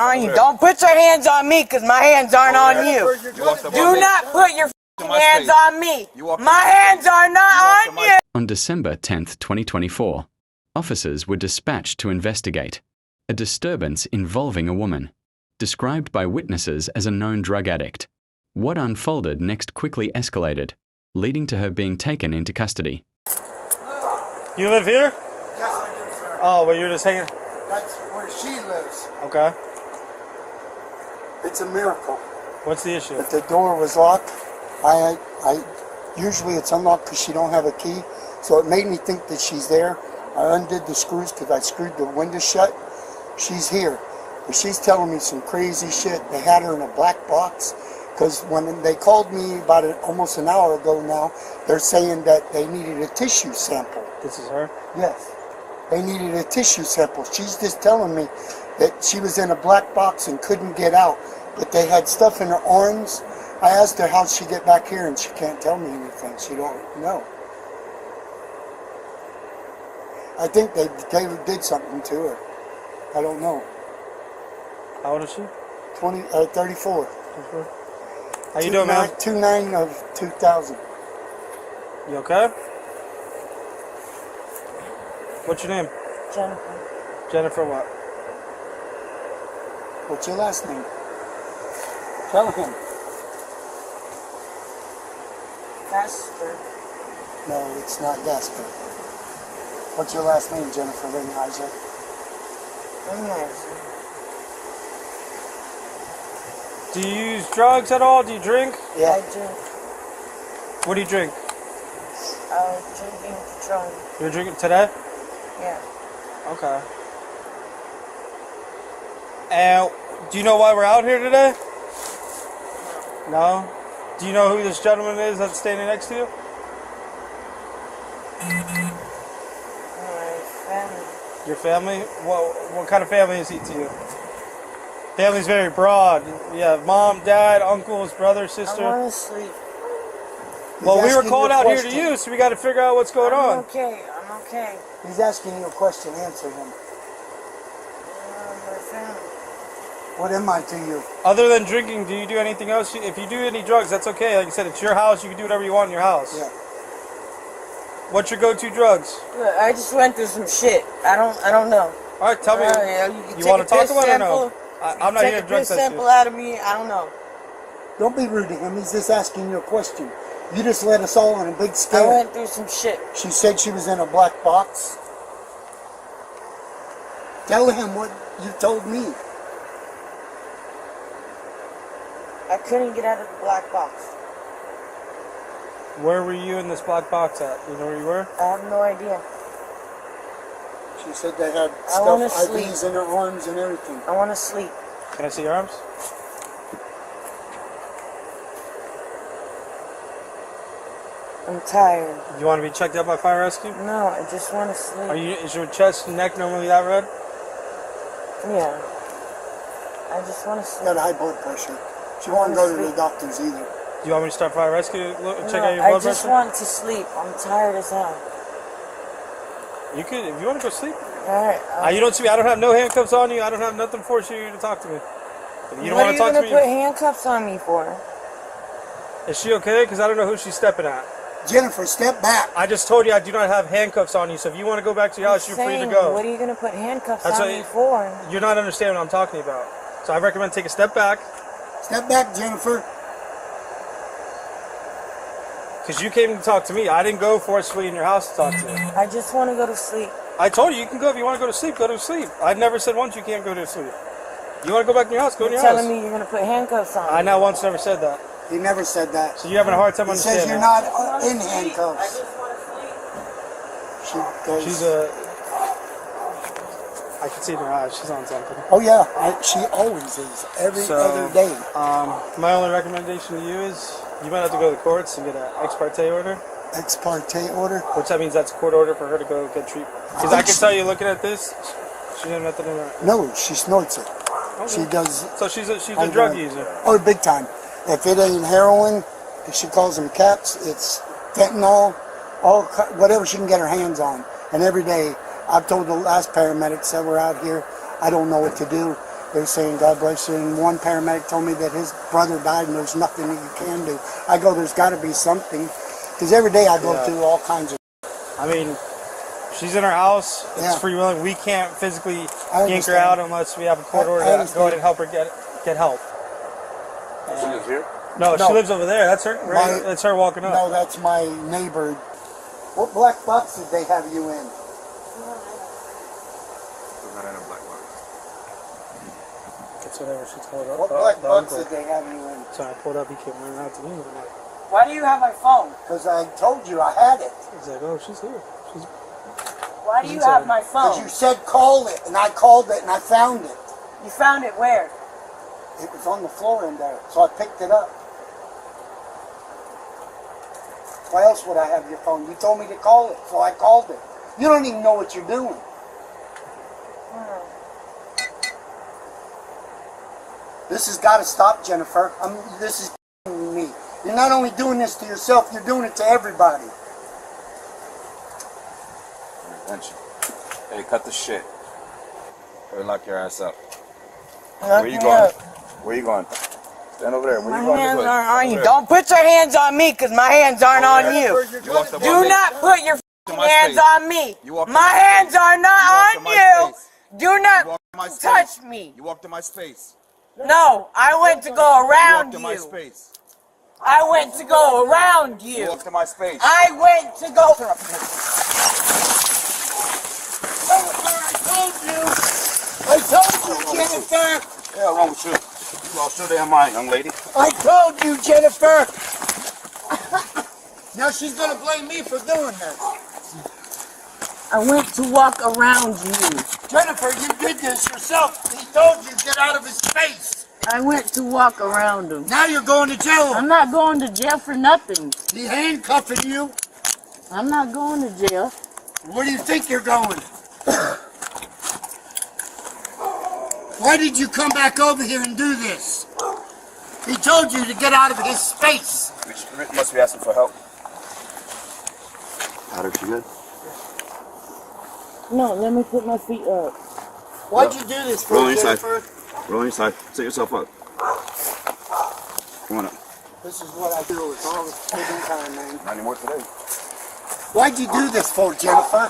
on you. Don't put your hands on me, because my hands aren't on you. Do not put your hands on me. My hands are not on you. On December 10th, 2024, officers were dispatched to investigate a disturbance involving a woman, described by witnesses as a known drug addict. What unfolded next quickly escalated, leading to her being taken into custody. You live here? Yes, I do, sir. Oh, well, you're just hanging? That's where she lives. Okay. It's a miracle. What's the issue? If the door was locked, I usually it's unlocked because she don't have a key, so it made me think that she's there. I undid the screws because I screwed the window shut. She's here, but she's telling me some crazy shit. They had her in a black box because when they called me about almost an hour ago now, they're saying that they needed a tissue sample. This is her? Yes. They needed a tissue sample. She's just telling me that she was in a black box and couldn't get out, but they had stuff in her arms. I asked her how'd she get back here, and she can't tell me anything. She don't know. I think they did something to her. I don't know. How old is she? 34. How you doing, man? 2/9 of 2000. You okay? What's your name? Jennifer. Jennifer what? What's your last name? Tell him. Casper. No, it's not Gasper. What's your last name, Jennifer Ringheiser? Do you use drugs at all? Do you drink? Yeah. I drink. What do you drink? Drinking Patron. You're drinking today? Yeah. Okay. And do you know why we're out here today? No? Do you know who this gentleman is that's standing next to you? My family. Your family? What kind of family is he to you? Family's very broad. You have mom, dad, uncles, brother, sister. I want to sleep. Well, we were asking called you a out here to question. you, so we got to figure out what's going on. Okay, I'm okay. He's asking you a question. Answer him. My family. What am I to you? Other than drinking, do you do anything else? If you do any drugs, that's okay. Like I said, it's your house. You can do whatever you want in your house. Yeah. What's your go-to drugs? Look, I just went through some shit. I don't know. All right, tell me. You want to talk about it or no? I'm not here to drug test sample you. out of me. I don't know. Don't be rude to him. He's just asking you a question. You just let us all on a big I scare. went through some shit. She said she was in a black box. Tell him what you told me. I couldn't get out of the black box. Where were you in this black box at? You know where you were? I have no idea. She said they had I wanna stuff, IVs in her arms and everything. I want to sleep. Can I see your arms? I'm tired. You want to be checked out by fire rescue? No, I just want to sleep. Is your chest and neck normally that red? Yeah. I just want to She sleep. got high blood pressure. She won't go to the doctors either. Do you want me to start fire rescue? Check out your I blood just pressure? want to sleep. I'm tired as hell. You could, if you want to go sleep. Alright. You don't see me. I don't have no handcuffs on you. I don't have nothing to force you to talk to me. If you don't What want are to you talk going to to me. put handcuffs on me for? Is she okay? Because I don't know who she's stepping at. Jennifer, step back. I just told you I do not have handcuffs on you. So if you want to go back to your house, you're free to go. What are you going to put handcuffs That's on what- me for? You're not understanding what I'm talking about. So I recommend take a step back. Step back, Jennifer. Because you came to talk to me. I didn't go forcefully in your house to talk to you. I just want to go to sleep. I told you can go if you want to go to sleep. Go to sleep. I never said once you can't go to sleep. You want to go back in your house? Go in You're your telling house. me you're going to put handcuffs on me. I not once never said that. He never said that. So you're having a hard time He understanding. says you're not in handcuffs. She goes, She's I can see it in her eyes. She's on something. oh yeah, she always is. Every other day. My only recommendation to you is you might have to go to the courts and get an ex parte order. Ex parte order. Which that means that's a court order for her to go get treatment. Because I can tell you, looking at this, she had nothing in her. No, she snorts it. Okay. She does. So she's a drug user. Oh, big time. If it ain't heroin, she calls them caps. It's fentanyl, whatever she can get her hands on. And every day, I've told the last paramedics that were out here, I don't know what to do. They're saying, God bless you. And one paramedic told me that his brother died and there's nothing that you can do. I go, there's got to be something. Because every day I go through all kinds of... I mean, she's in our house. It's free willing. We can't physically yank her out unless we have a court order to go ahead and help her get help. She lives here? No, she lives over there. That's her. Right? That's her walking up. No, that's my neighbor. What black box did they have you in? That's whatever she told us. What black box did they have you in? So I pulled up. He came running out to me. Why do you have my phone? Because I told you I had it. He's like, oh, she's here. Why do you have my phone? Because you said call it, and I called it, and I found it. You found it where? It was on the floor in there, so I picked it up. Why else would I have your phone? You told me to call it, so I called it. You don't even know what you're doing. This has got to stop, Jennifer. This is me. You're not only doing this to yourself, you're doing it to everybody. Attention. Hey, cut the shit. Or lock your ass up. Where you going? Where you going? Stand over there. Where My you going? hands aren't on you. Don't put your hands on me, because my hands aren't on you. Do not put your hands on me. My hands are not on you. Do not touch me. You walked in my space. No, I went to go around You walked in my you. space. I went to go around You you. walked in my space. I went to go... I told you, Jennifer. Yeah, wrong with you? You lost your damn mind, young lady. I told you, Jennifer. Now she's going to blame me for doing this. I went to walk around you. Jennifer, you did this yourself. He told you get out of his face. I went to walk around him. Now you're going to jail. I'm not going to jail for nothing. He handcuffing you. I'm not going to jail. Where do you think you're going? Why did you come back over here and do this? He told you to get out of his space. You must be asking for help. How did you good? No, let me put my feet up. Why'd you do this for, Roll on your side. Jennifer? Roll on your side. Sit yourself up. Come on up. This is what I do with all the friggin' time, man. Not anymore today. Why'd you do this for, Jennifer?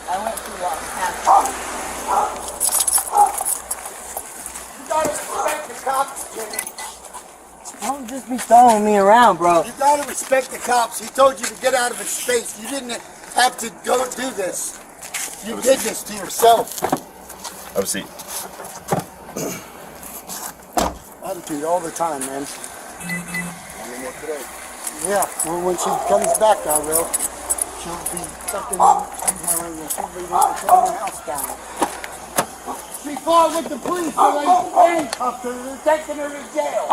I went to walk past. You gotta respect the cops, Jimmy. Don't just be throwing me around, bro. You gotta respect the cops. He told you to get out of his space. You didn't have to go do this. You did this to yourself. Have a seat. Attitude all the time, man. Not anymore today. Yeah, well, when she comes back, I will. She'll be fucking, she'll be tearing the house down. She fought with the police, so they handcuffed her, they're taking her to jail.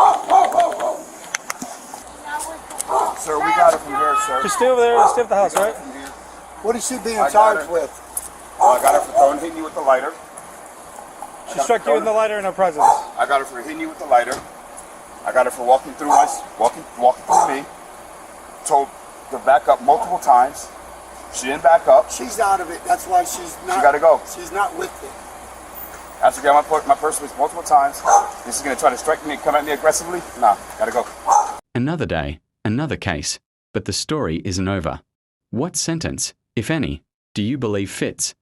Sir, we got it from here, sir. Just stay over there. Stay at the house, right? What is she being I got charged her. with? I got her for hitting you with the lighter. She struck you in the lighter in her presence. I got her for hitting you with the lighter. I got her for walking through me. Told to back up multiple times. She didn't back up. She's out of it. That's why she's not. She gotta go. She's not with it. After getting my purse multiple times, this is gonna try to strike me and come at me aggressively. Nah, gotta go. Another day, another case, but the story isn't over. What sentence, if any, do you believe fits?